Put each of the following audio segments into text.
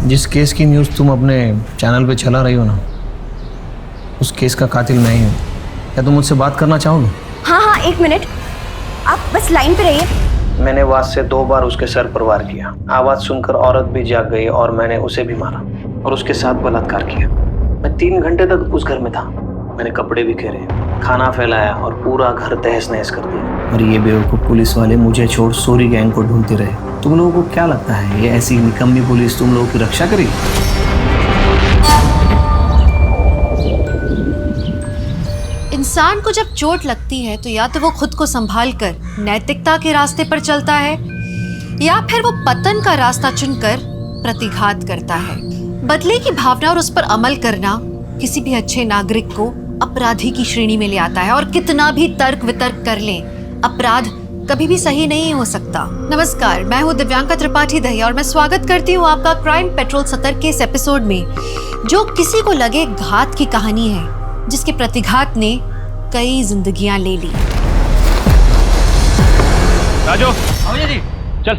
जिस केस की न्यूज़ तुम अपने चैनल पे चला रही हो ना, उस केस का कातिल मैं ही हूँ। क्या तुम मुझसे बात करना चाहोगे? हाँ हाँ, एक मिनट, आप बस लाइन पे रहिए। मैंने आवाज से 2 बार उसके सर पर वार किया। आवाज सुनकर औरत भी जाग गई और मैंने उसे भी मारा और उसके साथ बलात्कार किया। मैं 3 घंटे तक उस घर में था। मैंने कपड़े बिखेरे, खाना फैलाया और पूरा घर तहस नहस कर दिया। और ये बेवकूफ पुलिस वाले मुझे छोड़ सोरी गैंग को ढूंढते रहे। तुम लोगों को क्या लगता है ये ऐसी निकम्मी पुलिस तुम लोगों की रक्षा करेगी? इंसान को जब चोट लगती है तो या तो वो खुद को संभाल कर नैतिकता के रास्ते पर चलता है या फिर वो पतन का रास्ता चुनकर प्रतिघात करता है। बदले की भावना और उस पर अमल करना किसी भी अच्छे नागरिक को अपराधी की श्रेणी में ले आता है। और कितना भी तर्क वितर्क कर लें, अपराध कभी भी सही नहीं हो सकता। नमस्कार, मैं हूँ दिव्यांका त्रिपाठी दहिया और मैं स्वागत करती हूँ आपका क्राइम पेट्रोल सतर्क के इस एपिसोड में, जो किसी को लगे घात की कहानी है जिसके प्रतिघात ने कई जिंदगियां ले ली। राजू, जी चल,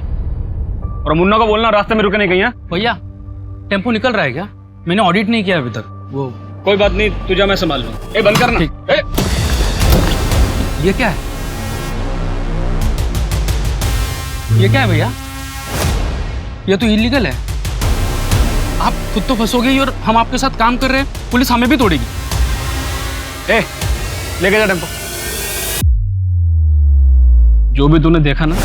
और मुन्ना को बोलना रास्ते में रुके नहीं कहीं। भैया टेम्पो निकल रहा है क्या? मैंने ऑडिट नहीं किया अभी तक। वो कोई बात नहीं, तुझे मैं संभाल लूँ। ए बंद करना। ये क्या है? ये क्या है भैया? ये तो इलीगल है। आप खुद तो फंसोगे ही और हम आपके साथ काम कर रहे हैं, पुलिस हमें भी तोड़ेगी। ए लेके जा टेम्पो। जो भी तूने देखा ना,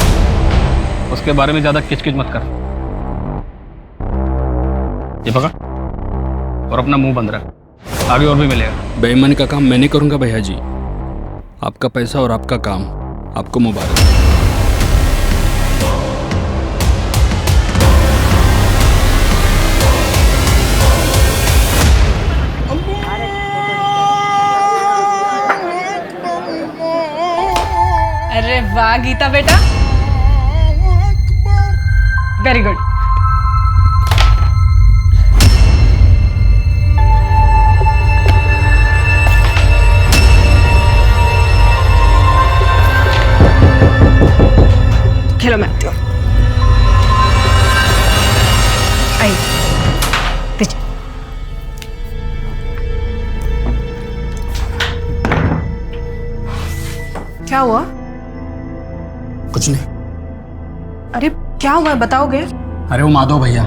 उसके बारे में ज्यादा किचकिच मत कर। ये पकड़ और अपना मुंह बंद रख, आगे और भी मिलेगा। बेईमानी का काम मैं नहीं करूंगा भैया जी। आपका पैसा और आपका काम, आपको मुबारक। अरे वाह गीता बेटा, वेरी गुड। खेलो मैं आती हूँ। आइए पीछे। क्या हुआ? कुछ नहीं। अरे क्या हुआ है, बताओगे? अरे वो माधव भैया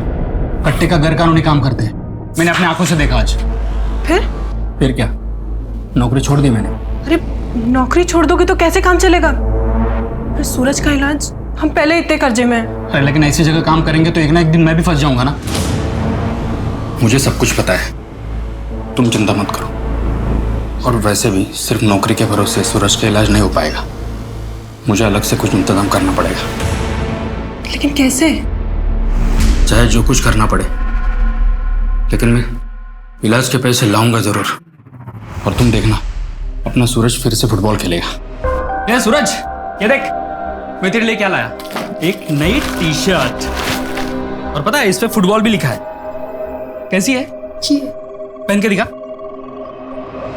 कट्टे का गैर कानूनी काम करते हैं। मैंने अपने आंखों से देखा आज। फिर क्या, नौकरी छोड़ दी मैंने। अरे नौकरी छोड़ दोगे तो कैसे काम चलेगा? अरे सूरज का इलाज, हम पहले इतने कर्जे में हैं। अरे लेकिन ऐसी जगह काम करेंगे तो एक ना एक दिन मैं भी फंस जाऊंगा ना। मुझे सब कुछ पता है, तुम चिंता मत करो। और वैसे भी सिर्फ नौकरी के भरोसे सूरज का इलाज नहीं हो पाएगा, मुझे अलग से कुछ इंतजाम करना पड़ेगा। लेकिन कैसे? चाहे जो कुछ करना पड़े, लेकिन मैं इलाज के पैसे लाऊंगा जरूर। और तुम देखना, अपना सूरज फिर से फुटबॉल खेलेगा। ये सूरज, ये देख, मैं तेरे लिए क्या लाया, एक नई टी शर्ट। और पता है इस पे फुटबॉल भी लिखा है। कैसी है? अच्छी है। पहन के दिखा।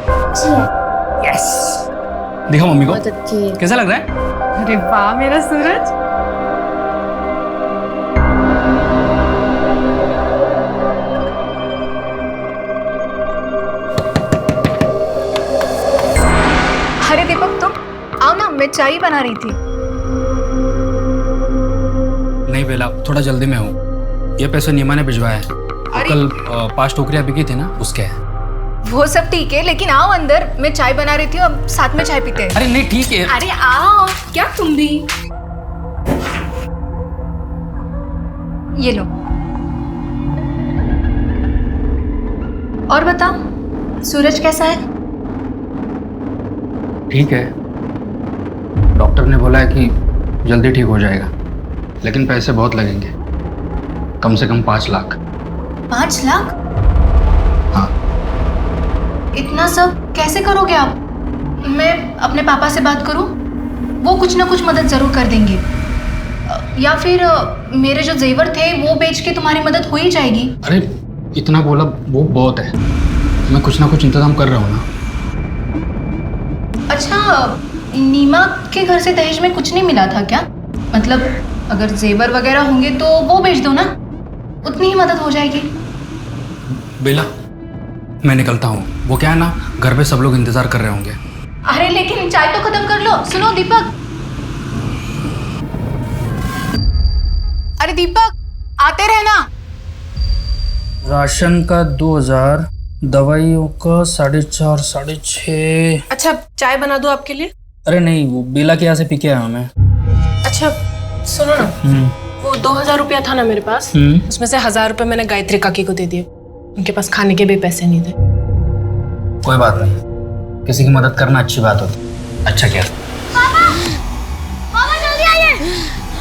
अच्छी है। यस, दिखा मम्मी को। बहुत अच्छी है। कैसा लग रहा है? अरे वाह मेरा सूरज। अरे दीपक, तुम आओ ना, मैं चाय बना रही थी। नहीं बेला, थोड़ा जल्दी में हूँ। ये पैसे नीमा ने भिजवाया है। कल 5 टोकरियां बिकी थी ना, उसके है। वो सब ठीक है, लेकिन आओ अंदर, मैं चाय बना रही थी, अब साथ में चाय पीते हैं। अरे नहीं ठीक है। अरे आओ। क्या तुम भी? ये लो। और बताओ, सूरज कैसा है? ठीक है, डॉक्टर ने बोला है कि जल्दी ठीक हो जाएगा, लेकिन पैसे बहुत लगेंगे, कम से कम 5 लाख। 5 लाख? हाँ। इतना सब कैसे करोगे आप? मैं अपने पापा से बात करूं, वो कुछ ना कुछ मदद जरूर कर देंगे। या फिर मेरे जो जेवर थे वो बेच के तुम्हारी मदद हो ही जाएगी। अरे इतना बोला वो बहुत है, मैं कुछ ना कुछ इंतजाम कर रहा हूँ ना। अच्छा, नीमा के घर से दहेज में कुछ नहीं मिला था क्या? मतलब अगर जेवर वगैरह होंगे तो वो बेच दो ना। उतनी ही मदद हो जाएगी। बेला, मैं निकलता हूँ। वो क्या है ना, घर पे सब लोग इंतजार कर रहे होंगे। अरे लेकिन चाय तो खत्म कर लो। सुनो दीपक, अरे दीपक आते रहना। राशन का 2000, दवाइयों का 4.5, 6.5। अच्छा चाय बना दूं आपके लिए? अरे नहीं, वो बेला के यहाँ से पी के आया मैं। अच्छा सुनो ना, वो 2000 रुपया था ना मेरे पास, उसमें से 1000 रुपये मैंने गायत्री काकी को दे दिए। उनके पास खाने के भी पैसे नहीं थे। कोई बात नहीं, किसी की मदद करना अच्छी बात होती। अच्छा किया। पापा जल्दी आइए,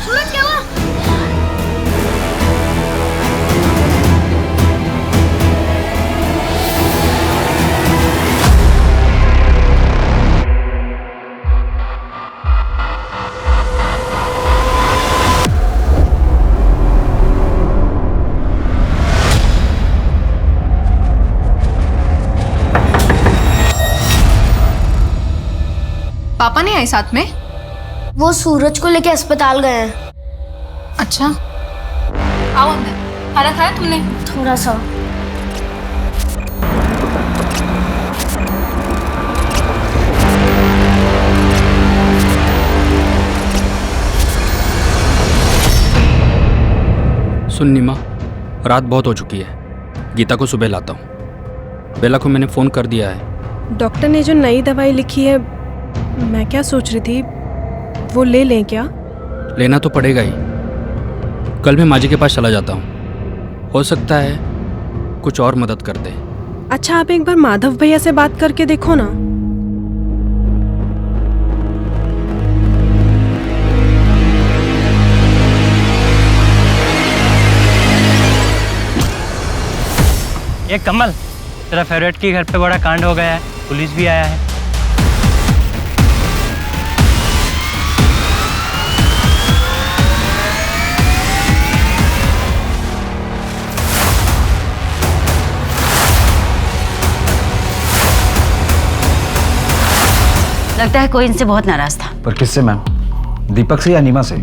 सूरज क्या हुआ? पापा नहीं आए साथ में? वो सूरज को लेके अस्पताल गए हैं। अच्छा, आओ अंदर। खाना खाया तुमने? थोड़ा सा। सुन नीमा, रात बहुत हो चुकी है। गीता को सुबह लाता हूँ। बेला को मैंने फ़ोन कर दिया है। डॉक्टर ने जो नई दवाई लिखी है, मैं क्या सोच रही थी, वो ले लें क्या? लेना तो पड़ेगा ही। कल मैं माजी के पास चला जाता हूँ, हो सकता है कुछ और मदद कर दे। अच्छा आप एक बार माधव भैया से बात करके देखो ना। ये कमल, तेरा फेवरेट के घर पे बड़ा कांड हो गया है, पुलिस भी आया है। लगता है कोई इनसे बहुत नाराज था। पर किससे मैम? दीपक से या नीमा से?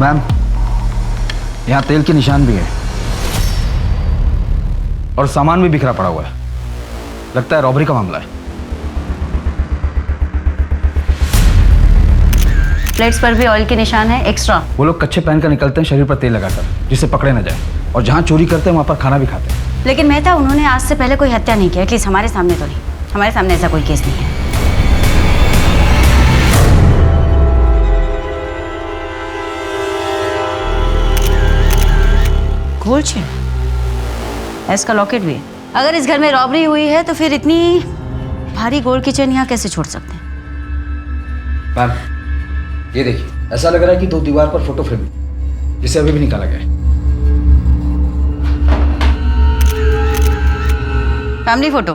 मैम, यहाँ तेल के निशान भी है और सामान भी बिखरा पड़ा हुआ है। लगता है रॉबरी का मामला है। प्लेट्स पर भी ऑयल के निशान है एक्स्ट्रा। वो लोग कच्चे पहन कर निकलते हैं शरीर पर तेल लगाकर, जिससे पकड़े न जाए, और जहाँ चोरी करते हैं वहाँ पर खाना भी खाते हैं। लेकिन मेहता, उन्होंने आज से पहले कोई हत्या नहीं की, एटलीस्ट हमारे सामने तो नहीं। हमारे सामने ऐसा कोई केस नहीं है। गोल्ड चेन, एस का लॉकेट भी है। अगर इस घर में रॉबरी हुई है तो फिर इतनी भारी गोल्ड की चेन यहाँ कैसे छोड़ सकते हैं? मैम, ये देखिए, ऐसा लग रहा है कि 2 दीवार पर फोटो फ्रेम है, जिसे अभी भी निकाला गया है। फैमिली फोटो,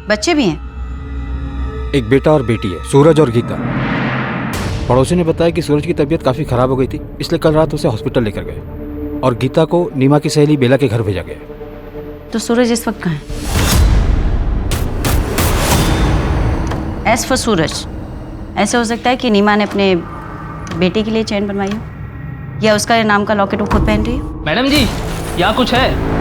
बच्चे भी हैं। एक बेटा और बेटी है, सूरज और गीता। पड़ोसी ने बताया कि सूरज की तबीयत काफी खराब हो गई थी, इसलिए कल रात उसे हॉस्पिटल लेकर गए और गीता को नीमा की सहेली बेला के घर भेजा गया। तो सूरज इस वक्त कहाँ है? एस फॉर सूरज, ऐसा हो सकता है कि नीमा ने अपने बेटे के लिए चैन बनवाई हो, या उसका नाम का लॉकेट वो खुद पहन रही हो। मैडम जी, यहाँ कुछ है।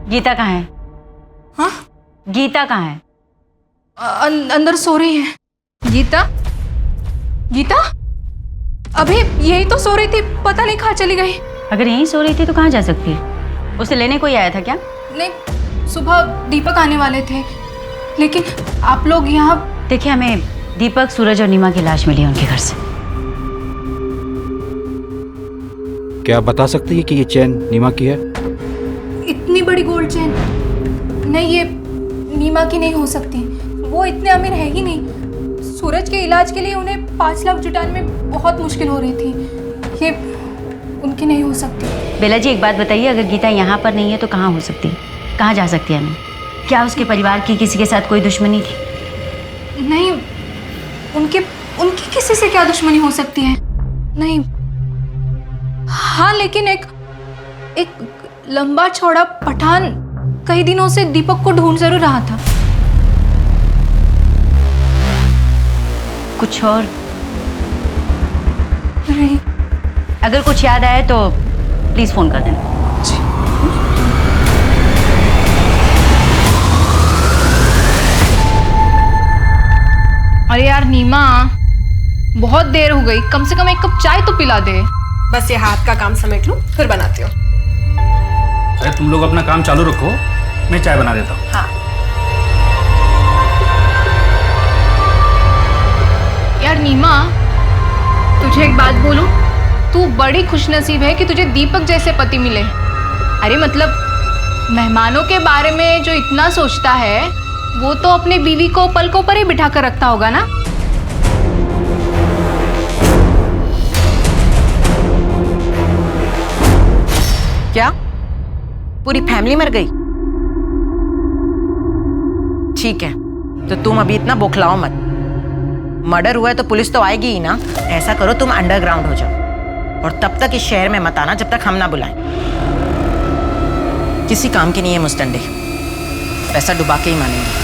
गीता कहाँ है? हाँ? गीता कहाँ है? अंदर सो रही है। गीता? गीता? अभी यही तो सो रही थी, पता नहीं कहाँ चली गई। अगर यहीं सो रही थी तो कहाँ जा सकती है? उसे लेने कोई आया था क्या? नहीं, सुबह दीपक आने वाले थे, लेकिन आप लोग यहाँ। देखिए, हमें दीपक, सूरज और नीमा की लाश मिली है उनके घर से। क्या आप बता सकती है कि ये चैन नीमा की है? इतनी बड़ी गोल्ड चेन नहीं, ये नीमा की नहीं हो सकती। वो इतने अमीर है ही नहीं। सूरज के इलाज के लिए उन्हें 5 लाख जुटाने में बहुत मुश्किल हो रही थी। ये उनकी नहीं हो सकती। बेला जी, एक बात बताइए, अगर गीता यहाँ पर नहीं है तो कहाँ हो सकती है? कहाँ जा सकती है? हमें क्या उसके परिवार की किसी के साथ कोई दुश्मनी थी? नहीं, उनकी किसी से क्या दुश्मनी हो सकती है? नहीं। हाँ, लेकिन एक लंबा चौड़ा पठान कई दिनों से दीपक को ढूंढ जरूर रहा था। कुछ और? नहीं। अगर कुछ याद आए तो प्लीज फोन कर देना। अरे यार नीमा, बहुत देर हो गई, कम से कम एक कप चाय तो पिला दे। बस ये हाथ का काम समेट लूं, फिर बनाती हूँ। अरे तुम लोग अपना काम चालू रखो, मैं चाय बना देता हूँ। हाँ। यार नीमा, तुझे एक बात बोलूं, तू बड़ी खुशनसीब है कि तुझे दीपक जैसे पति मिले। अरे मतलब मेहमानों के बारे में जो इतना सोचता है, वो तो अपनी बीवी को पलकों पर ही बिठा कर रखता होगा ना। क्या पूरी फैमिली मर गई? ठीक है, तो तुम अभी इतना बौखलाओ मत। मर्डर हुआ है तो पुलिस तो आएगी ही ना। ऐसा करो, तुम अंडरग्राउंड हो जाओ और तब तक इस शहर में मत आना जब तक हम ना बुलाएं। किसी काम के नहीं है मुस्टंडे, पैसा डुबा के ही मानेंगे।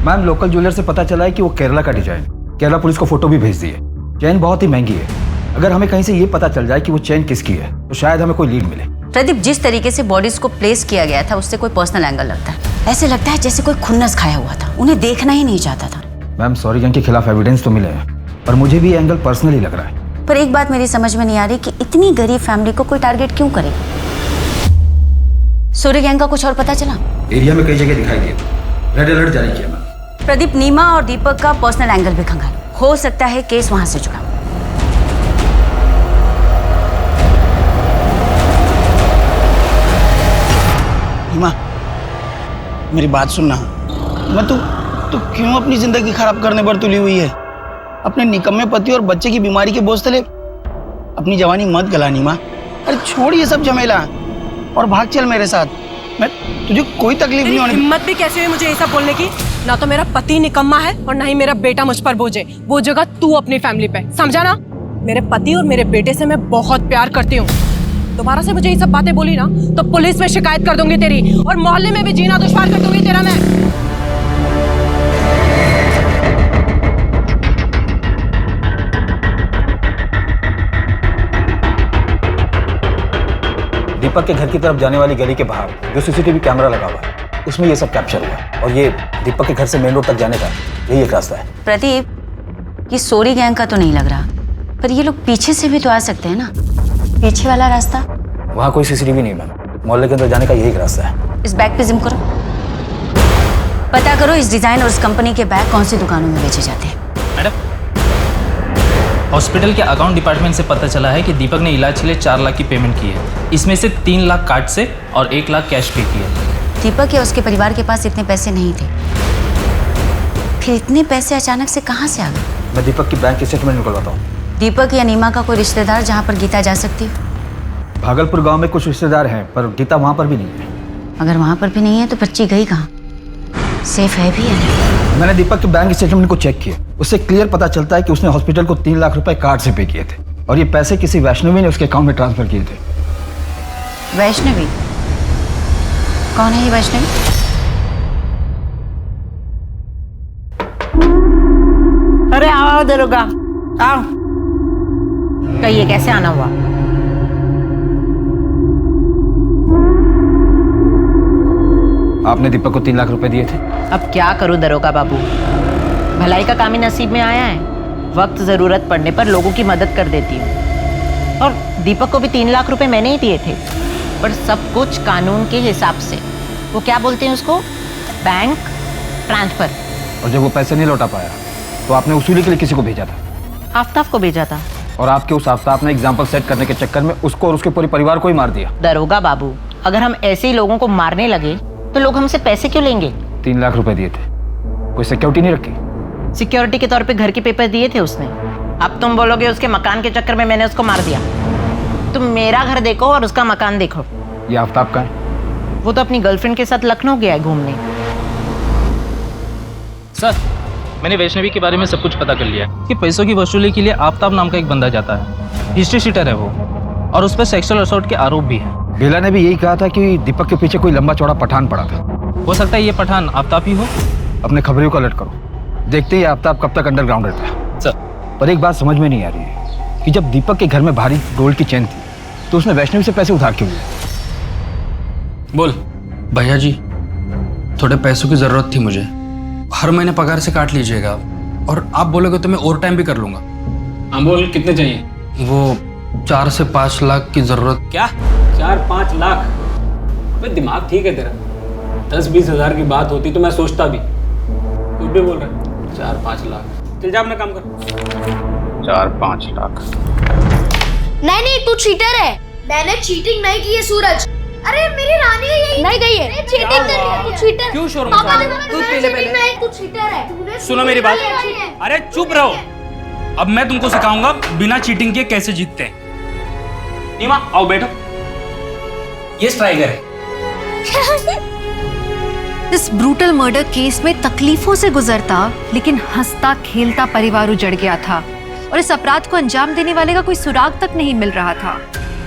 मैम, लोकल ज्वेलर से पता चला है कि वो केरला का डिजाइन। केरला पुलिस को फोटो भी भेज दी है। चेन बहुत ही महंगी है। अगर हमें कहीं से ये पता चल जाए कि वो चेन किसकी है तो शायद हमें कोई लीड मिले। प्रदीप, जिस तरीके से बॉडीज को प्लेस किया गया था उससे कोई पर्सनल एंगल लगता है। ऐसे लगता है जैसे कोई खुन्नस खाया हुआ था, उन्हें देखना ही नहीं चाहता था। मैम, सॉरी गैंग के खिलाफ एविडेंस तो मिले हैं, पर मुझे भी ये एंगल पर्सनली लग रहा है। पर एक बात मेरी समझ में नहीं आ रही कि इतनी गरीब फैमिली को कोई टारगेट क्यों करे। सूर्य गैंग का कुछ और पता चला? एरिया में कई जगह दिखाई दिए, रेड अलर्ट जारी किया मैम। प्रदीप, नीमा और दीपक का पर्सनल एंगल भी खंगाल, हो सकता है केस वहां से जुड़ा। नीमा, मेरी बात सुनना। मैं तू क्यों अपनी जिंदगी खराब करने पर तुली हुई है? अपने निकम्मे पति और बच्चे की बीमारी के बोझ तले अपनी जवानी मत गला नीमा। अरे छोड़ ये सब झमेला और भाग चल मेरे साथ। मैं तुझे कोई तकलीफ नहीं होने। हिम्मत भी कैसे हुई मुझे ये सब बोलने की? ना तो मेरा पति निकम्मा है और ना ही मेरा बेटा मुझ पर बोझ है। वो जगह तू अपनी फैमिली पे, समझा ना? मेरे पति और मेरे बेटे से मैं बहुत प्यार करती हूँ। दोबारा से मुझे ये सब बातें बोली ना तो पुलिस में शिकायत कर दूंगी तेरी, और मोहल्ले में भी जीना दुश्वार कर दूंगी तेरा मैं। दीपक के घर की तरफ जाने वाली गली के बाहर जो सीसीटीवी कैमरा लगा हुआ है उसमें ये सब कैप्चर हुआ, और ये दीपक के घर से मेन रोड तक जाने का यही एक रास्ता है। प्रदीप, ये सोरी गैंग का तो नहीं लग रहा, पर ये लोग पीछे से भी तो आ सकते हैं ना। पीछे वाला रास्ता? वहाँ कोई सीसीटीवी नहीं मैम, मोहल्ले के अंदर जाने का यही एक रास्ता है। इस बैग पे जिम करो, पता करो इस डिजाइन और इस कंपनी के बैग कौन सी दुकानों में बेचे जाते हैं। मैडम, हॉस्पिटल के अकाउंट डिपार्टमेंट से पता चला है कि दीपक ने इलाज के लिए 4 लाख की पेमेंट की है। इसमें से 3 लाख कार्ड से और 1 लाख कैश पे किया। दीपक या उसके परिवार के पास इतने पैसे नहीं थे, फिर इतने पैसे अचानक से कहाँ से आ गए? मैं दीपक की बैंक स्टेटमेंट निकलवाता हूँ। दीपक या नीमा का कोई रिश्तेदार जहाँ पर गीता जा सकती हो? भागलपुर गांव में कुछ रिश्तेदार हैं, पर गीता वहाँ पर भी नहीं है। अगर वहाँ पर भी नहीं है तो बच्ची गई कहाँ? सेफ है भी है? मैंने दीपक के बैंक स्टेटमेंट को चेक किया, उससे क्लियर पता चलता है कि उसने हॉस्पिटल को 3 लाख रुपए कार्ड से पे किए थे, और ये पैसे किसी वैष्णवी ने उसके अकाउंट में ट्रांसफर किए थे। वैष्णवी? कौन है ये वैष्णवी? अरे आओ दरोगा, आओ। कहिए कैसे आना हुआ? आपने दीपक को 3 लाख रुपए दिए थे। अब क्या करूं दरोगा बाबू, भलाई का काम ही नसीब में आया है। वक्त जरूरत पड़ने पर लोगों की मदद कर देती हूँ, और दीपक को भी 3 लाख रुपए मैंने ही दिए थे, पर सब कुछ कानून के हिसाब से। वो क्या बोलते हैं उसको, बैंक ट्रांसफर। और जब वो पैसे नहीं लौटा पाया तो आपने वसूली के लिए किसी को भेजा था? आफ्ताब को भेजा था। और आपके उस आफ्ताब ने एग्जाम्पल सेट करने के चक्कर में उसको और उसके पूरे परिवार को ही मार दिया। दरोगा बाबू, अगर हम ऐसे ही लोगों को मारने लगे तो लोग हमसे पैसे क्यों लेंगे? 3 लाख रुपए दिए थे, कोई सिक्योरिटी नहीं रखी? सिक्योरिटी के तौर पे घर के पेपर दिए थे उसने। अब तुम बोलोगे उसके मकान के चक्कर में मैंने उसको मार दिया। तुम मेरा घर देखो और उसका मकान देखो। ये आफ्ताब का है? वो तो अपनी गर्लफ्रेंड के साथ लखनऊ गया है घूमने। सर, मैंने वैष्णवी के बारे में सब कुछ पता कर लिया कि पैसों की वसूली के लिए आफ्ताब नाम का एक बंदा जाता है। हिस्ट्री शीटर है वो, और उस पर सेक्सुअल असॉल्ट के आरोप भी है। बेला ने भी यही कहा था कि दीपक के पीछे कोई लंबा चौड़ा पठान पड़ा था। हो सकता है ये पठान आफ्ताब ही हो। अपने खबरों को अलर्ट करो, देखते ही आफ्ताब कब तक अंडरग्राउंड रहता है। सर, पर एक बात समझ में नहीं आ रही है कि जब दीपक के घर में भारी गोल्ड की चेन थी तो उसने वैष्णवी से पैसे उधार क्यों लिए? बोल। भैया जी, थोड़े पैसों की जरूरत थी मुझे। हर महीने पगार से काट लीजिएगा, और आप बोलोगे तो मैं ओवर टाइम भी कर लूंगा। हाँ बोल, कितने चाहिए? वो 4 से 5 लाख की जरूरत। क्या 4-5 लाख? भाई दिमाग ठीक है तेरा? 10-20 हज़ार की बात होती तो मैं सोचता भी। कुछ भी बोल रहा है। 4-5 लाख। चल जा अपना काम कर। 4-5 लाख? नहीं तू चीटर है। मैंने चीटिंग नहीं की है सूरज। अरे मेरी रानी यही नहीं गई है। चीटिंग कर रही है तू, चीटर। क्यों शोर पापा मचा ने रहे हो? बोला पहले तू चीटर है। सुनो मेरी बात। अरे चुप रहो। अब मैं तुमको सिखाऊंगा बिना चीटिंग के कैसे जीतते हैं। नीमा आओ बैठो। ये स्ट्राइकर है। इस ब्रूटल मर्डर केस में तकलीफों से गुजरता लेकिन हंसता खेलता परिवार उजड़ गया था, और इस अपराध को अंजाम देने वाले का कोई सुराग तक नहीं मिल रहा था।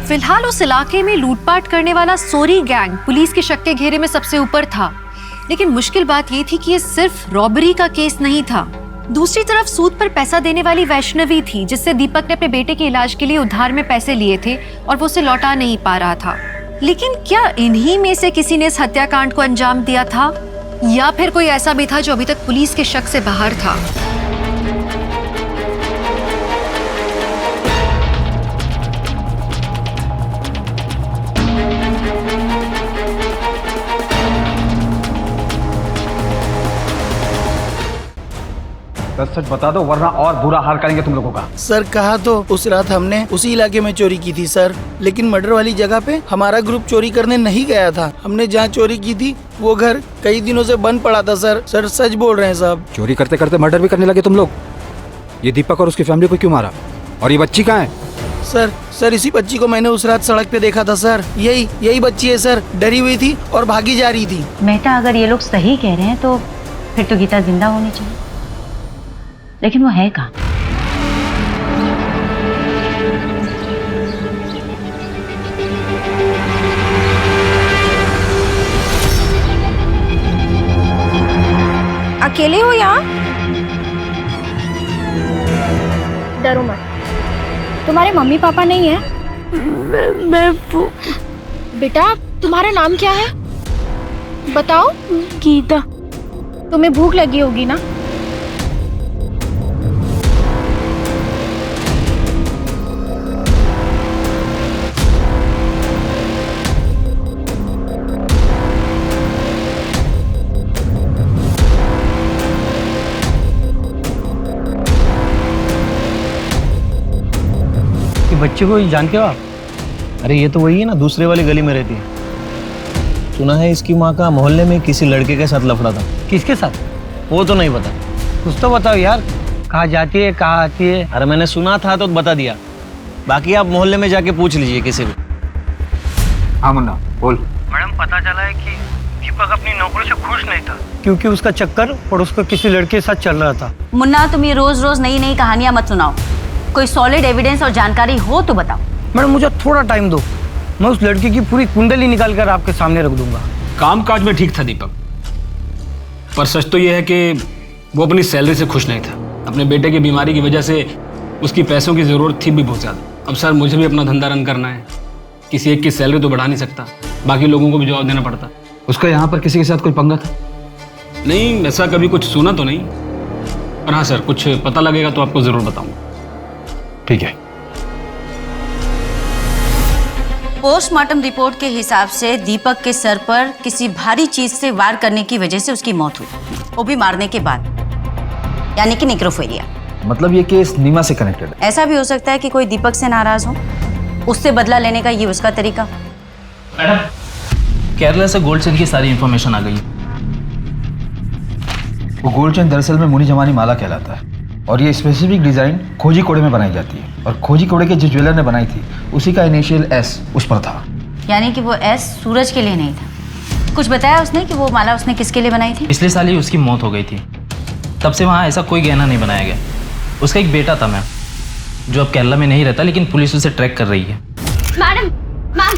फिलहाल उस इलाके में लूटपाट करने वाला सोरी गैंग पुलिस के शक के घेरे में सबसे ऊपर था, लेकिन मुश्किल बात यह थी कि ये सिर्फ रॉबरी का केस नहीं था। दूसरी तरफ सूद पर पैसा देने वाली वैष्णवी थी, जिससे दीपक ने अपने बेटे के इलाज के लिए उधार में पैसे लिए थे और वो उसे लौटा नहीं पा रहा था। लेकिन क्या इन्हीं में से किसी ने इस हत्याकांड को अंजाम दिया था, या फिर कोई ऐसा भी था जो अभी तक पुलिस के शक से बाहर था? सच सच बता दो, वरना और बुरा हाल करेंगे तुम लोगों का। सर कहा तो उस रात हमने उसी इलाके में चोरी की थी सर, लेकिन मर्डर वाली जगह पे हमारा ग्रुप चोरी करने नहीं गया था। हमने जहाँ चोरी की थी वो घर कई दिनों से बंद पड़ा था सर। सर सच बोल रहे हैं साहब। चोरी करते करते मर्डर भी करने लगे तुम लोग। ये दीपक और उसकी फैमिली को क्यों मारा? और ये बच्ची कहाँ है? सर इसी बच्ची को मैंने उस रात सड़क पे देखा था सर। यही बच्ची है सर। डरी हुई थी और भागी जा रही थी। मेहता, अगर ये लोग सही कह रहे हैं तो फिर तो गीता जिंदा होनी चाहिए, लेकिन वो है कहाँ? अकेले हो यहाँ? डरो मत, तुम्हारे मम्मी पापा नहीं है? मैं बेटा, तुम्हारा नाम क्या है बताओ? गीता। तुम्हें भूख लगी होगी ना? बच्चे को जानते हो आप? अरे ये तो वही है ना, दूसरे वाली गली में रहती है। सुना है इसकी माँ का मोहल्ले में किसी लड़के के साथ लफड़ा था। किसके साथ? वो तो नहीं पता। कुछ तो बताओ यार, कहाँ जाती है कहाँ आती है? अरे मैंने सुना था तो बता दिया, बाकी आप मोहल्ले में जाके पूछ लीजिए किसी भी। हाँ मुन्ना बोल। मैडम, पता चला है कि दीपक अपनी नौकरी से खुश नहीं था, क्योंकि उसका चक्कर और उसका किसी लड़के के साथ चल रहा था। मुन्ना, तुम ये रोज रोज नई नई कहानियां मत सुनाओ। कोई सॉलिड एविडेंस और जानकारी हो तो बताओ। मैडम मुझे थोड़ा टाइम दो, मैं उस लड़की की पूरी कुंडली निकाल कर आपके सामने रख दूंगा। कामकाज में ठीक था दीपक, पर सच तो यह है कि वो अपनी सैलरी से खुश नहीं था। अपने बेटे की बीमारी की वजह से उसकी पैसों की ज़रूरत थी भी बहुत ज़्यादा। अब सर, मुझे भी अपना धंधा रन करना है, किसी एक की सैलरी तो बढ़ा नहीं सकता, बाकी लोगों को भी जवाब देना पड़ता। उसका यहाँ पर किसी के साथ कोई पंगा था? नहीं, ऐसा कभी कुछ सुना तो नहीं, पर हाँ सर, कुछ पता लगेगा तो आपको ज़रूर बताऊँगा। ठीक है। पोस्टमार्टम रिपोर्ट के हिसाब से दीपक के सर पर किसी भारी चीज से वार करने की वजह से उसकी मौत हुई, वो भी मारने के बाद, यानी कि नेक्रोफिलिया। मतलब ये केस नीमा से कनेक्टेड है? ऐसा भी हो सकता है कि कोई दीपक से नाराज हो, उससे बदला लेने का ये उसका तरीका। मैडम, केरला से गोल्ड चेन की सारी इंफॉर्मेशन आ गई। वो गोल्ड चेन दरअसल में मुनी जमानी माला कहलाता है, और ये स्पेसिफिक डिजाइन खोजी कोड़े में बनाई जाती है, और खोजी कोड़े के जिस ज्वेलर ने बनाई थी उसी का इनिशियल एस उस पर था। यानी कि वो एस सूरज के लिए नहीं था। कुछ बताया उसने कि वो माला उसने किसके लिए बनाई थी? पिछले साल ही उसकी मौत हो गई थी, तब से वहाँ ऐसा कोई गहना नहीं बनाया गया। उसका एक बेटा था मैम, जो अब केरला में नहीं रहता, लेकिन पुलिस उसे ट्रैक कर रही है। Madam, ma'am,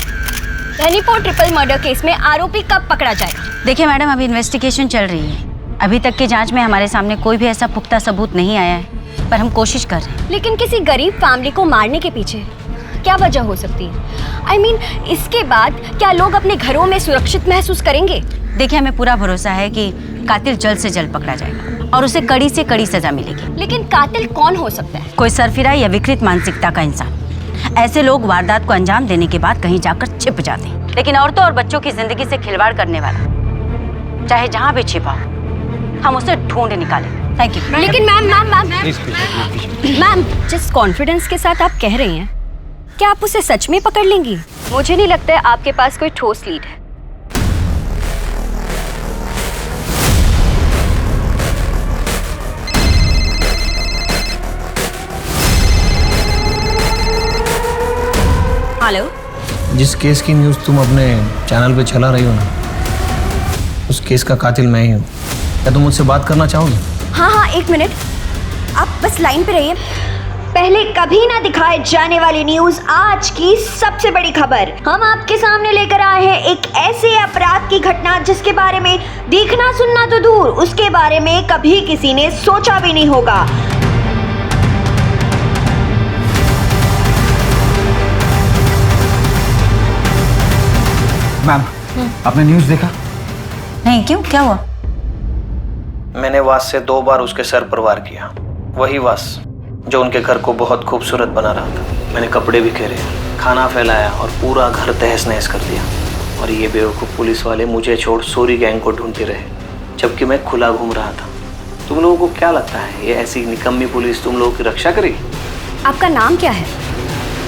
Dhanipur triple murder case में आरोपी कब पकड़ा जाएगा? देखिए मैडम, अभी इन्वेस्टिगेशन चल रही है। अभी तक की जांच में हमारे सामने कोई भी ऐसा पुख्ता सबूत नहीं आया है, पर हम कोशिश कर रहे हैं। लेकिन किसी गरीब फैमिली को मारने के पीछे क्या वजह हो सकती है? I mean, इसके बाद क्या लोग अपने घरों में सुरक्षित महसूस करेंगे? देखिए, हमें पूरा भरोसा है कि कातिल जल्द से जल्द पकड़ा जाएगा और उसे कड़ी से कड़ी सजा मिलेगी। लेकिन कातिल कौन हो सकता है? कोई सरफिरा या विकृत मानसिकता का इंसान। ऐसे लोग वारदात को अंजाम देने के बाद कहीं जाकर छिप जाते हैं, लेकिन औरतों और बच्चों की जिंदगी से खिलवाड़ करने वाला चाहे जहाँ भी छिपा हो, हम उसे ढूंढ निकालें। Thank you. लेकिन मैम, जिस कॉन्फिडेंस के साथ आप कह रही हैं, क्या आप उसे सच में पकड़ लेंगी? मुझे नहीं लगता है आपके पास कोई ठोस लीड है। हेलो, जिस केस की न्यूज़ तुम अपने चैनल पे चला रही हो ना, उस केस का कातिल मैं ही हूँ। क्या तुम मुझसे बात करना चाहोगे? हाँ, एक मिनट, आप बस लाइन पे रहिए। पहले कभी ना दिखाए जाने वाली न्यूज़, आज की सबसे बड़ी खबर हम आपके सामने लेकर आए हैं। एक ऐसे अपराध की घटना जिसके बारे में देखना सुनना तो दूर, उसके बारे में कभी किसी ने सोचा भी नहीं होगा। मैम, आपने न्यूज़ देखा? नहीं, क्यों, क्या हुआ? मैंने वास से 2 बार उसके सर पर वार किया। वही वास जो उनके घर को बहुत खूबसूरत बना रहा था। मैंने कपड़े भी घेरे, खाना फैलाया और पूरा घर तहस नहस कर दिया। और ये बेवकूफ़ पुलिस वाले मुझे छोड़ सोरी गैंग को ढूंढते रहे, जबकि मैं खुला घूम रहा था। तुम लोगों को क्या लगता है ये ऐसी निकम्मी पुलिस तुम लोगों की रक्षा करेगी? आपका नाम क्या है?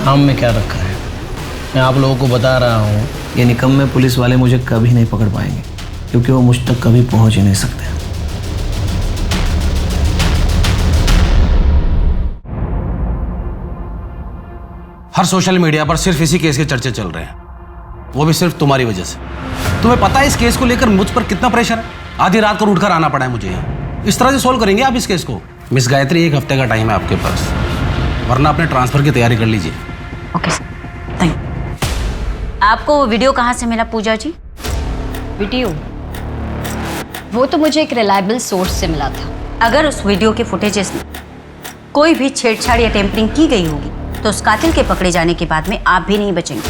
नाम में क्या रखा है? मैं आप लोगों को बता रहा हूँ, ये निकम्मे पुलिस वाले मुझे कभी नहीं पकड़ पाएंगे, क्योंकि वो मुझ तक कभी पहुँच ही नहीं सकते। हर सोशल मीडिया पर सिर्फ इसी केस के चर्चे चल रहे हैं, वो भी सिर्फ तुम्हारी वजह से। तुम्हें पता है इस केस को लेकर मुझ पर कितना प्रेशर है? आधी रात को उठकर आना पड़ा है मुझे यहाँ। इस तरह से सोल्व करेंगे आप इस केस को? मिस गायत्री, 1 हफ्ते का टाइम है आपके पास, वरना अपने ट्रांसफर की तैयारी कर लीजिए। Okay sir, thank you. आपको वो वीडियो कहाँ से मिला पूजा जी? वीडियो? वो तो मुझे एक रिलायबल सोर्स से मिला था। अगर उस वीडियो के फुटेजेस में कोई भी छेड़छाड़ या टेम्परिंग की गई होगी तो उस कातिल के पकड़े जाने के बाद में आप भी नहीं बचेंगे।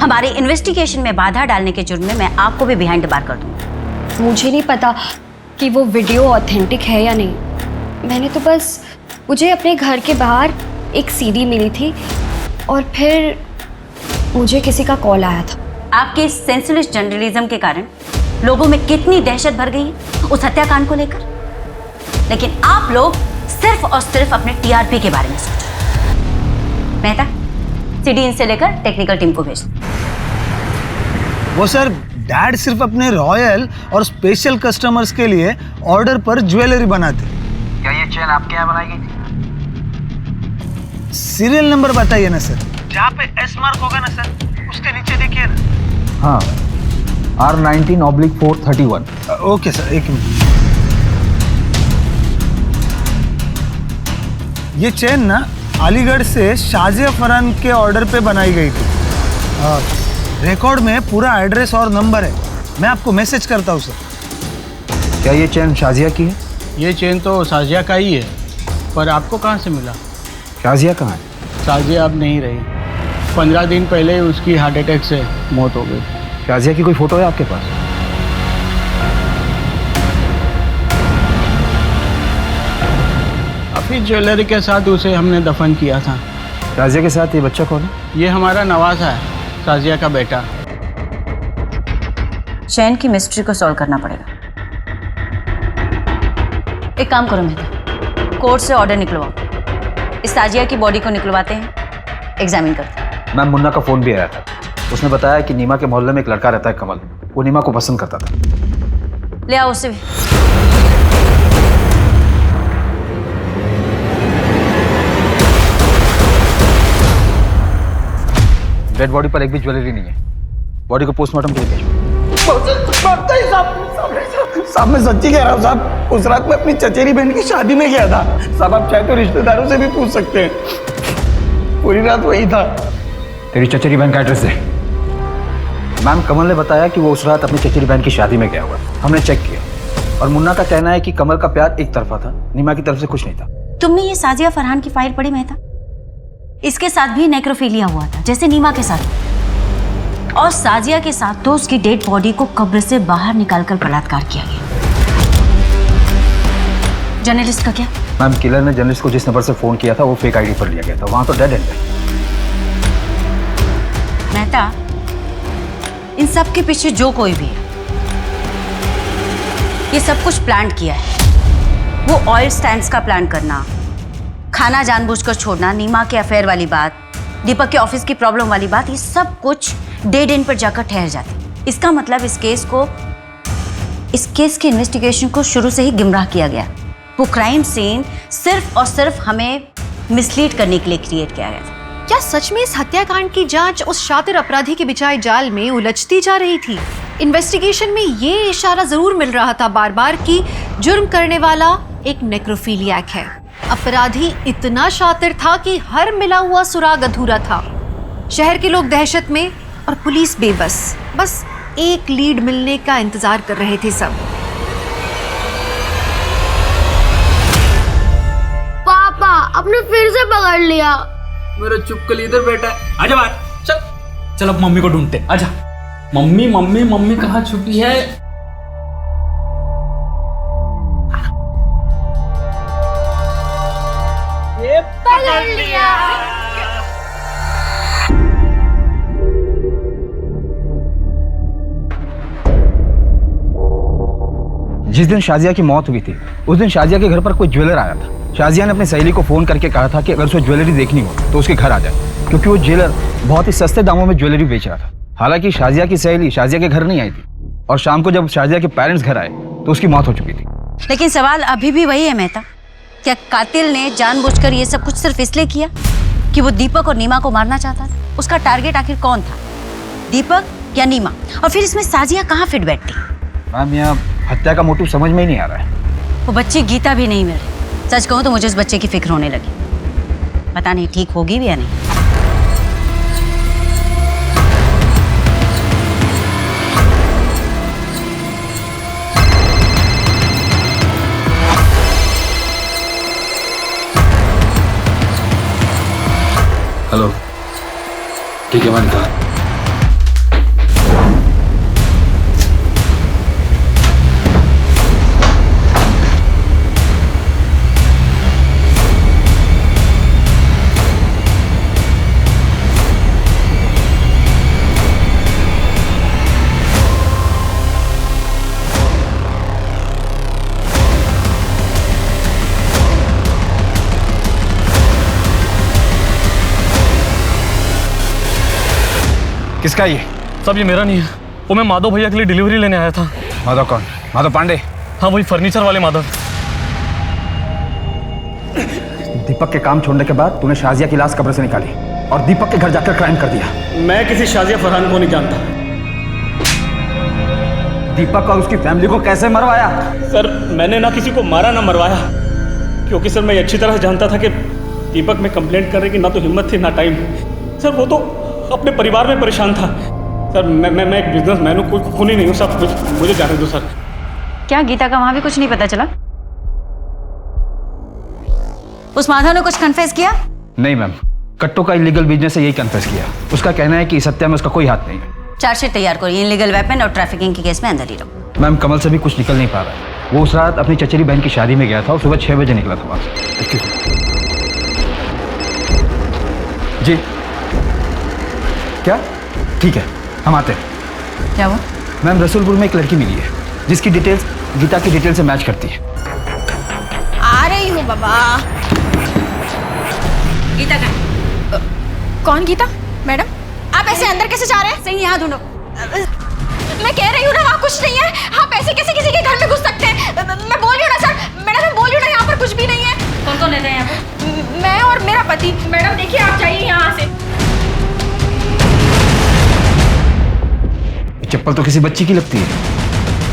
हमारे इन्वेस्टिगेशन में बाधा डालने के जुर्म में मैं आपको भी बिहाइंड द बार कर दूंगी। मुझे नहीं पता कि वो वीडियो ऑथेंटिक है या नहीं। मैंने तो बस, मुझे अपने घर के बाहर एक सीडी मिली थी और फिर मुझे किसी का कॉल आया था। आपके सेंसलेस जर्नलिज्म के कारण लोगों में कितनी दहशत भर गई है उस हत्याकांड को लेकर, लेकिन आप लोग सिर्फ और सिर्फ अपने टीआरपी के बारे में सोचो। मेहता, सीडी इन से लेकर टेक्निकल टीम को भेज। वो सर, डैड सिर्फ अपने रॉयल और स्पेशल कस्टमर्स के लिए ऑर्डर पर ज्वेलरी बनाते। क्या ये चेन आपके यहाँ बनाई गई थी? सीरियल नंबर बताइए ना सर। जहाँ पे एस मार्क होगा ना सर, उसके नीचे देखिए ना। हाँ, R19/431। ओके सर, एक मिनट। ये चेन ना अलीगढ़ से शाजिया फरहान के ऑर्डर पे बनाई गई थी। रिकॉर्ड में पूरा एड्रेस और नंबर है, मैं आपको मैसेज करता हूँ सर। क्या ये चेन शाजिया की है? ये चेन तो शाजिया का ही है, पर आपको कहाँ से मिला? शाजिया कहाँ है? शाजिया अब नहीं रही। 15 दिन पहले ही उसकी हार्ट अटैक से मौत हो गई। शाजिया की कोई फोटो है आपके पास? अभी ज्वेलरी के साथ उसे हमने दफन किया था। शाजिया के साथ ये बच्चा कौन है? ये हमारा नवाज़ा है, शाजिया का बेटा। चैन की मिस्ट्री को सॉल्व करना पड़ेगा। एक काम करो मेहता, कोर्ट से ऑर्डर निकलवाओ, इस ताजिया की बॉडी को निकलवाते हैं, एग्जामिन करते हैं। मैम, मुन्ना का फोन भी आया था, उसने बताया कि नीमा के मोहल्ले में एक लड़का रहता है कमल, वो नीमा को पसंद करता था। ले आओ उससे भी। डेड बॉडी पर एक भी ज्वेलरी नहीं है, बॉडी को पोस्टमार्टम के लिए भेजो। साहब मैं सच्ची कह रहा हूँ साहब, उस रात मैं अपनी चचेरी बहन की शादी में गया था साहब। आप चाहे तो रिश्तेदारों से भी पूछ सकते हैं, पूरी रात वही था। तेरी चचेरी बहन का एड्रेस दे। मैम, कमल ने बताया कि वो उस रात अपनी चचेरी बहन की शादी में गया हुआ। हमने चेक किया और मुन्ना का कहना है कि कमल का प्यार एक तरफा था, नीमा की तरफ से कुछ नहीं था। तुमने ये साजिया फरहान की फाइल पढ़ी मेहता? इसके साथ भी नेक्रोफिलिया हुआ था जैसे नीमा के साथ, और साजिया के साथ तो उसकी डेड बॉडी को कब्र से बाहर निकालकर बलात्कार किया गया। जर्नलिस्ट का क्या? मैम, किलर ने जर्नलिस्ट को जिस नंबर से फोन किया था वो फेक आईडी पर लिया गया था, वहां तो डेड एंड है। मेहता, इन सब के पीछे जो कोई भी है, ये सब कुछ प्लान किया है। वो ऑयल स्टैंड्स का प्लान करना, खाना जानबूझकर छोड़ना, नीमा के अफेयर वाली बात, दीपक के ऑफिस की प्रॉब्लम वाली बात, ये सब कुछ डेड एंड पर जाकर ठहर जाती। इसका मतलब इस केस के इन्वेस्टिगेशन को शुरू से ही गुमराह किया गया। वो क्राइम सीन सिर्फ और सिर्फ हमें मिसलीड करने के लिए क्रिएट किया गया था। क्या सच में इस हत्याकांड की जांच उस शातिर अपराधी के बिछाए जाल में उलझती जा रही थी? इन्वेस्टिगेशन में ये इशारा जरूर मिल रहा था बार बार कि जुर्म करने वाला एक नेक्रोफिलियक है। अपराधी इतना शातिर था कि हर मिला हुआ सुराग अधूरा था। शहर के लोग दहशत में और पुलिस बेबस, बस एक लीड मिलने का इंतजार कर रहे थे सब। पापा, आपने फिर से पकड़ लिया। मेरा चुपकली इधर बैठा है, आजा बाहर। चल चल, अब मम्मी को ढूंढते, आजा। मम्मी मम्मी मम्मी कहाँ छुपी है? ये पकड़ लिया। जिस दिन शाजिया की मौत हुई थी उस दिन शाजिया के घर पर कोई ज्वेलर आया था। शाजिया ने अपनी सहेली को फोन करके कहा था कि अगर उसे ज्वेलरी देखनी हो तो उसके घर आ जाए, क्योंकि वो ज्वेलर बहुत ही सस्ते दामों में ज्वेलरी बेच रहा था। हालांकि शाजिया की सहेली शाजिया के घर नहीं आई थी और शाम को जब शाजिया के पेरेंट्स घर आए तो उसकी मौत हो चुकी थी। लेकिन सवाल अभी भी वही है मेहता, क्या कातिल ने जानबूझकर ये सब कुछ सिर्फ इसलिए किया कि वो दीपक और नीमा को मारना चाहता था? उसका टारगेट आखिर कौन था, दीपक या नीमा? और फिर इसमें साजिया कहाँ फिट बैठती? मैम, यहाँ हत्या का मोटिव समझ में ही नहीं आ रहा है। वो बच्ची गीता भी नहीं मिल रही। सच कहूँ तो मुझे उस बच्चे की फिक्र होने लगी। पता नहीं ठीक होगी भी या नहीं। हेलो, ठीक है, मैंने कहा। किसका ये? सब ये मेरा नहीं है, वो मैं माधव भैया के लिए डिलीवरी लेने आया था। माधव कौन? माधव पांडे? हाँ, वही फर्नीचर वाले माधव। दीपक के काम छोड़ने के बाद तूने शाजिया की लाश कब्र से निकाली और दीपक के घर जाकर क्राइम कर दिया। मैं किसी शाजिया फरहान को नहीं जानता। दीपक और उसकी फैमिली को कैसे मरवाया? सर, मैंने ना किसी को मारा ना मरवाया, क्योंकि सर मैं अच्छी तरह जानता था कि दीपक में कंप्लेंट करने की ना तो हिम्मत थी ना टाइम। सर वो तो अपने परिवार में परेशान था। सर मैं एक बिजनेसमैन हूँ, कोई खूनी नहीं हूँ। सब कुछ मुझे जाने दो सर। क्या गीता का वहां भी कुछ नहीं पता चला? उस माधव ने कुछ कन्फेस किया? नहीं मैम, कट्टो का इलीगल बिजनेस से यही कन्फेस किया। उसका कहना है कि इस हत्या में उसका कोई हाथ नहीं है। चार्जशीट तैयार करो, इलीगल वेपन और ट्रैफिकिंग के केस में अंदर ही रहो। मैम, कमल से भी कुछ निकल नहीं पा रहा है। वो उस रात अपनी चचेरी बहन की शादी में गया था और सुबह 6 बजे निकला था वहां से। जी क्या? ठीक है, हम आते हैं। क्या हुआ? मैम, रसूलपुर में एक लड़की मिली है जिसकी डिटेल्स गीता की डिटेल से मैच करती है। आ रही हूँ बाबा। गीता का? कौन गीता? मैडम, आप ऐसे अंदर कैसे जा रहे हैं? सही, यहाँ ढूंढो। मैं कह रही हूँ ना, वहाँ कुछ नहीं है। आप ऐसे कैसे किसी के घर में घुस सकते हैं? मैं बोल रही हूँ ना सर, मैडम मैं बोल रही हूँ ना, यहाँ पर कुछ भी नहीं है। कौन कौन रहते हैं यहाँ पे? मैं और मेरा पति। मैडम देखिए, आप जाइए यहाँ से। चप्पल तो किसी बच्ची की लगती है।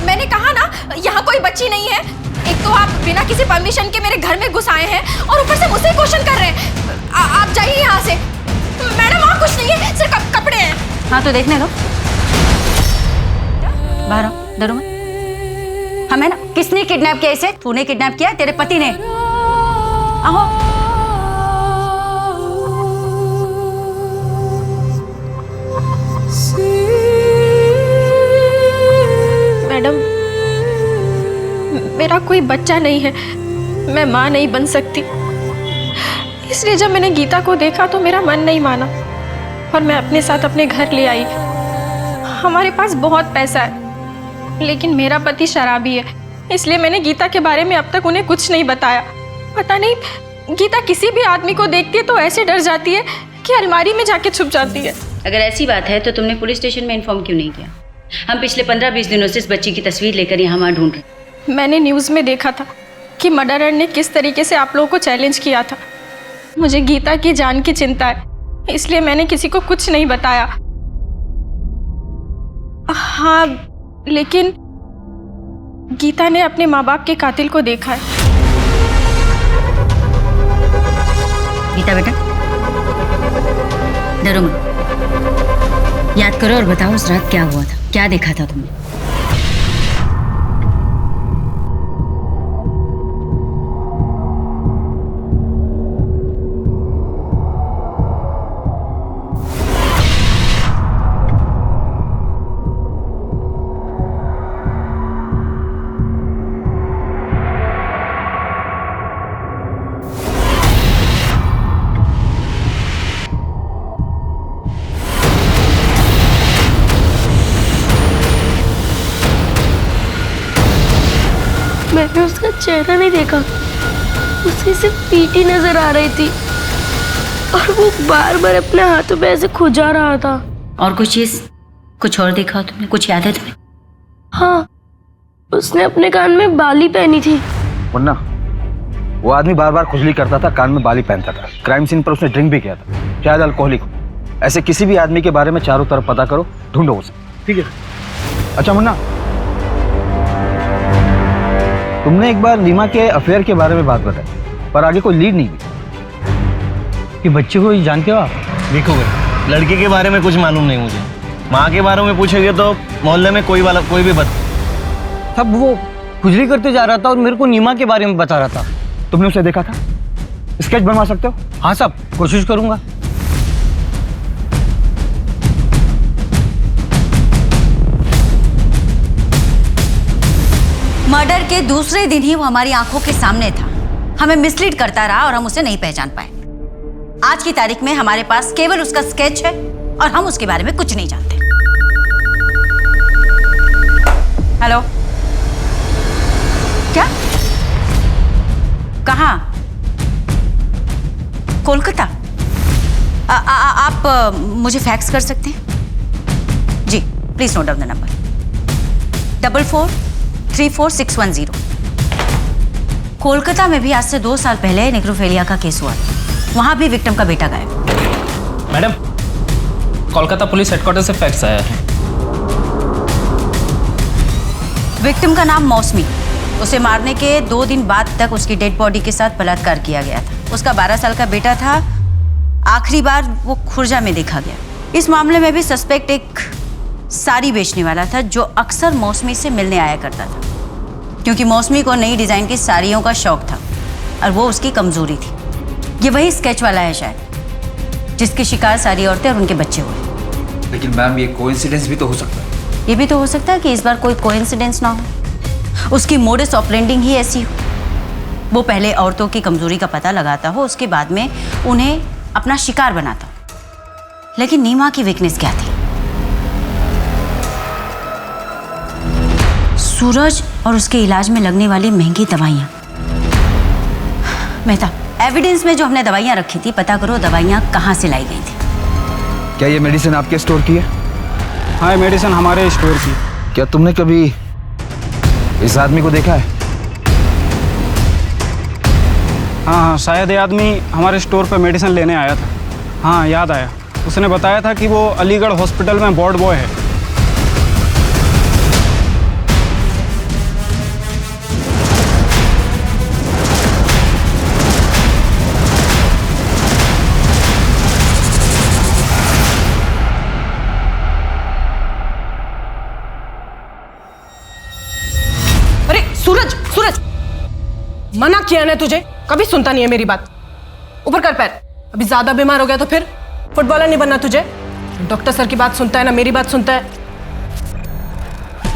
मैंने कहा ना यहाँ कोई बच्ची नहीं है। एक तो आप बिना किसी परमिशन के मेरे घर में घुस आए हैं और ऊपर से मुझसे क्वेश्चन कर रहे हैं। आप जाइए यहाँ से। मैडम वहाँ कुछ नहीं है, सिर्फ कपड़े हैं। हाँ तो देखने दो, बाहर आओ, डरो मत। हमें ना किसने किडनैप किया इसे? तूने किडनैप किया, तेरे पति ने। आओ। मैडम मेरा कोई बच्चा नहीं है, मैं माँ नहीं बन सकती। इसलिए जब मैंने गीता को देखा तो मेरा मन नहीं माना और मैं अपने साथ अपने घर ले आई। हमारे पास बहुत पैसा है लेकिन मेरा पति शराबी है, इसलिए मैंने गीता के बारे में अब तक उन्हें कुछ नहीं बताया। पता नहीं गीता किसी भी आदमी को देखती है तो ऐसे डर जाती है कि अलमारी में जाके छुप जाती है। अगर ऐसी बात है तो तुमने पुलिस स्टेशन में इन्फॉर्म क्यों नहीं किया? हम पिछले 15-20 दिनों से इस बच्ची की तस्वीर लेकर यहाँ वहाँ ढूंढ रहे। मैंने न्यूज़ में देखा था कि मर्डरर ने किस तरीके से आप लोगों को चैलेंज किया था। मुझे गीता की जान की चिंता है, इसलिए मैंने किसी को कुछ नहीं बताया। हाँ लेकिन गीता ने अपने माँ बाप के कातिल को देखा है। गीता बेटा डरो मत, याद करो और बताओ उस रात क्या हुआ था, क्या देखा था तुमने? मैंने उसका चेहरा नहीं देखा, उसे सिर्फ पीठी नजर आ रही थी और वो बार बार अपने हाथों पे ऐसे खुजा रहा था। और कुछ चीज, कुछ और देखा तुमने? कुछ याद है तुम्हें? हाँ, उसने अपने कान में बाली पहनी थी। मुन्ना, वो आदमी बार बार खुजली करता था, कान में बाली पहनता था। क्राइम सीन पर उसने ड्रिंक भी किया था, शायद अल्कोहलिक हो। ऐसे किसी भी आदमी के बारे में चारों तरफ पता करो, ढूंढो उसे, ठीक है? अच्छा मुन्ना, तुमने एक बार रीमा के अफेयर के बारे में बात बताई, पर आगे कोई लीड नहीं दी। कि बच्चे को जानते हो आप? देखो भाई, लड़के के बारे में कुछ मालूम नहीं मुझे। माँ के बारे में पूछोगे तो मोहल्ले में कोई भी तब वो खुजली करते जा रहा था और मेरे को नीमा के बारे में बता रहा था। तुमने उसे देखा था? स्केच बनवा सकते हो? हाँ साहब, कोशिश करूंगा। मर्डर के दूसरे दिन ही वो हमारी आंखों के सामने था, हमें मिसलीड करता रहा और हम उसे नहीं पहचान पाए। आज की तारीख में हमारे पास केवल उसका स्केच है और हम उसके बारे में कुछ नहीं जानते। हेलो, क्या? कहाँ? कोलकाता? आप मुझे फैक्स कर सकते हैं? जी please note down the number 44344610। Kolkata में भी आज से 2 साल पहले नेक्रोफेलिया का केस हुआ था, वहां भी विक्टिम का बेटा गायब। मैडम, कोलकाता पुलिस हेडक्वार्टर से फैक्स आया है। विक्टिम का नाम मौसमी। उसे मारने के 2 दिन बाद तक उसकी डेड बॉडी के साथ बलात्कार किया गया था। उसका 12 साल का बेटा था, आखिरी बार वो खुर्जा में देखा गया। इस मामले में भी सस्पेक्ट एक साड़ी बेचने वाला था जो अक्सर मौसमी से मिलने आया करता था, क्योंकि मौसमी को नई डिजाइन की साड़ियों का शौक था और वो उसकी कमजोरी थी। ये वही स्केच वाला है शायद जिसके शिकार सारी औरतें और उनके बच्चे हुए। लेकिन मैम, ये कोइंसिडेंस भी तो हो सकता है। ये भी तो हो सकता है कि इस बार कोई कोइंसिडेंस ना हो, उसकी मोडस ऑपरेंडिंग ही ऐसी हो। वो पहले औरतों की कमजोरी का पता लगाता हो, उसके बाद में उन्हें अपना शिकार बनाता हो। लेकिन नीमा की वीकनेस क्या थी? सूरज और उसके इलाज में लगने वाली महंगी दवाइयाँ। मेहता, एविडेंस में जो हमने दवाइयाँ रखी थी, पता करो दवाइयाँ कहाँ से लाई गई थी। क्या ये मेडिसिन आपके स्टोर की है? हाँ, मेडिसिन हमारे स्टोर की। क्या तुमने कभी इस आदमी को देखा है? हाँ, शायद ये आदमी हमारे स्टोर पर मेडिसिन लेने आया था। हाँ, याद आया। उसने बताया था कि वो अलीगढ़ हॉस्पिटल में वार्ड बॉय है। मना किया ना तुझे, कभी सुनता नहीं है मेरी बात। ऊपर कर पैर। अभी ज्यादा बीमार हो गया तो फिर फुटबॉलर नहीं बनना तुझे। डॉक्टर सर की बात सुनता है ना मेरी बात सुनता है।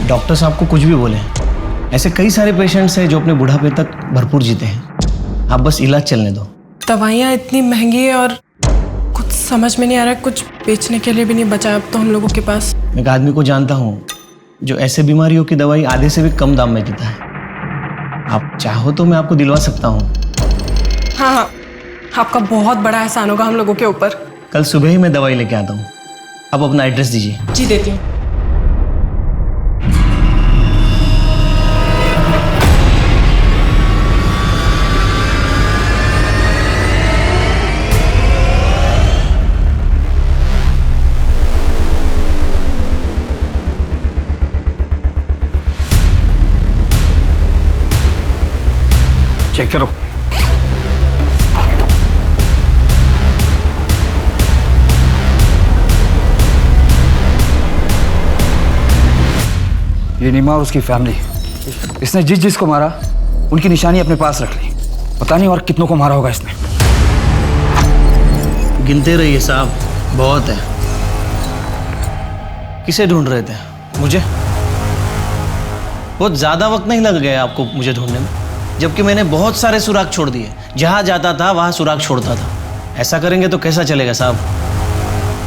डॉक्टर साहब को कुछ भी बोले, ऐसे कई सारे पेशेंट्स हैं जो अपने बुढ़ापे तक भरपूर जीते हैं। आप बस इलाज चलने दो। दवाइयाँ इतनी महंगी है और कुछ समझ में नहीं आ रहा है, कुछ बेचने के लिए भी नहीं बचा अब तो हम लोगों के पास। एक आदमी को जानता हूँ जो ऐसे बीमारियों की दवाई आधे से भी कम दाम में देता है। आप चाहो तो मैं आपको दिलवा सकता हूँ। हाँ हाँ, आपका बहुत बड़ा एहसान होगा हम लोगों के ऊपर। कल सुबह ही मैं दवाई लेके आता हूँ। आप अपना एड्रेस दीजिए। जी देती हूँ। चेक करो। ये नीमा और उसकी फैमिली, इसने जिस जिसको मारा उनकी निशानी अपने पास रख ली। पता नहीं और कितनों को मारा होगा इसने। गिनते रहिए साहब, बहुत है। किसे ढूंढ रहे थे? मुझे? बहुत ज्यादा वक्त नहीं लग गया आपको मुझे ढूंढने में, जबकि मैंने बहुत सारे सुराग छोड़ दिए। जहां जाता था वहां सुराग छोड़ता था। ऐसा करेंगे तो कैसा चलेगा साहब?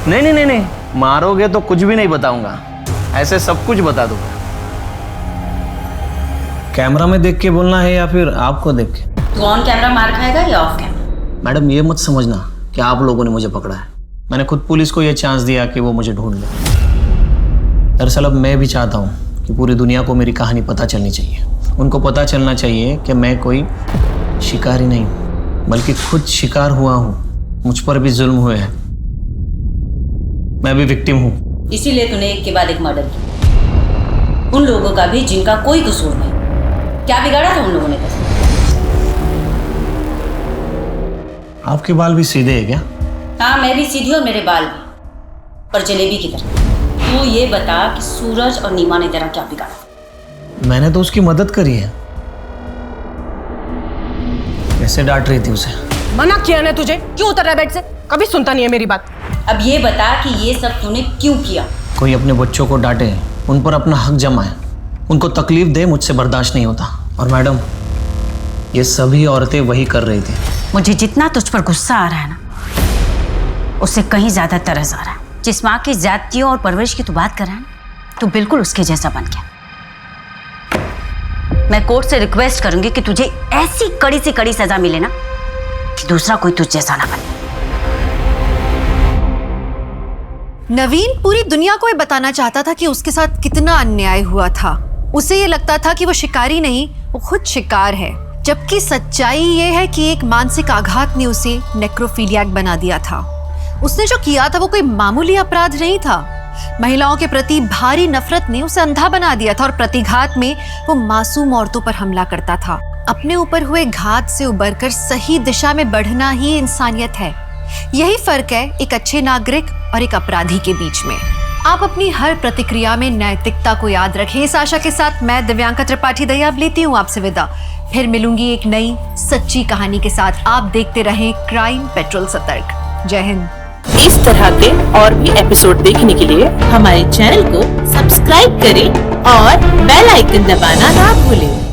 नहीं नहीं नहीं नहीं, मारोगे तो कुछ भी नहीं बताऊंगा, ऐसे सब कुछ बता दूंगा। कैमरा में देख के बोलना है या फिर आपको देख के? तू ऑन कैमरा मार खाएगा या ऑफ कैमरा? मैडम ये मत समझना कि आप लोगों ने मुझे पकड़ा है। मैंने खुद पुलिस को ये चांस दिया कि वो मुझे ढूंढ ले। दरअसल अब मैं भी चाहता हूँ कि पूरी दुनिया को मेरी कहानी पता चलनी चाहिए। उनको पता चलना चाहिए कि मैं कोई शिकारी नहीं बल्कि खुद शिकार हुआ हूँ। मुझ पर भी जुल्म हुए हैं, मैं भी विक्टिम हूँ। इसीलिए तूने एक के बाद एक मर्डर किया, उन लोगों का भी जिनका कोई कसूर नहीं। क्या बिगाड़ा था उन लोगों ने? आपके बाल भी सीधे हैं क्या? हाँ, मैं भी सीधी और मेरे बाल भी, पर जलेबी की तरह। तू ये बता कि सूरज और नीमा ने तेरा क्या बिगाड़ा? मैंने तो उसकी मदद करी है। कैसे डांट रही थी उसे? मना किया ना तुझे, क्यों उतर रहा है बेड से? कभी सुनता नहीं है मेरी बात। अब ये बता कि ये सब तूने क्यों किया? कोई अपने बच्चों को डांटे, उन पर अपना हक जमाए, उनको तकलीफ दे, मुझसे बर्दाश्त नहीं होता। और मैडम, ये सभी औरतें वही कर रही थी। मुझे जितना तुझ पर गुस्सा आ रहा है ना, उससे कहीं ज्यादा तरस आ रहा है। जिस माँ की जातियों और परवरिश की तू बात कर रहा है ना, तू बिल्कुल उसके जैसा बन गया। मैं कोर्ट से रिक्वेस्ट करूंगी कि तुझे ऐसी कड़ी से कड़ी सजा मिले ना कि दूसरा कोई तुझ जैसा ना बने। नवीन पूरी दुनिया को ये बताना चाहता था कि उसके साथ कितना अन्याय हुआ था। उसे ये लगता था कि वो शिकारी नहीं, वो खुद शिकार है। जबकि सच्चाई ये है कि एक मानसिक आघात ने उसे नेक्रोफिलियाक बना दिया था। उसने जो किया था वो कोई मामूली अपराध नहीं था। महिलाओं के प्रति भारी नफरत ने उसे अंधा बना दिया था और प्रतिघात में वो मासूम औरतों पर हमला करता था। अपने ऊपर हुए घात से उबरकर सही दिशा में बढ़ना ही इंसानियत है। यही फर्क है एक अच्छे नागरिक और एक अपराधी के बीच में। आप अपनी हर प्रतिक्रिया में नैतिकता को याद रखें। इस आशा के साथ मैं दिव्यांका त्रिपाठी दयाब लेती हूँ आपसे विदा। फिर मिलूंगी एक नई सच्ची कहानी के साथ। आप देखते रहें क्राइम पेट्रोल सतर्क। जय हिंद। इस तरह के और भी एपिसोड देखने के लिए हमारे चैनल को सब्सक्राइब करें और बेल आइकन दबाना ना भूलें।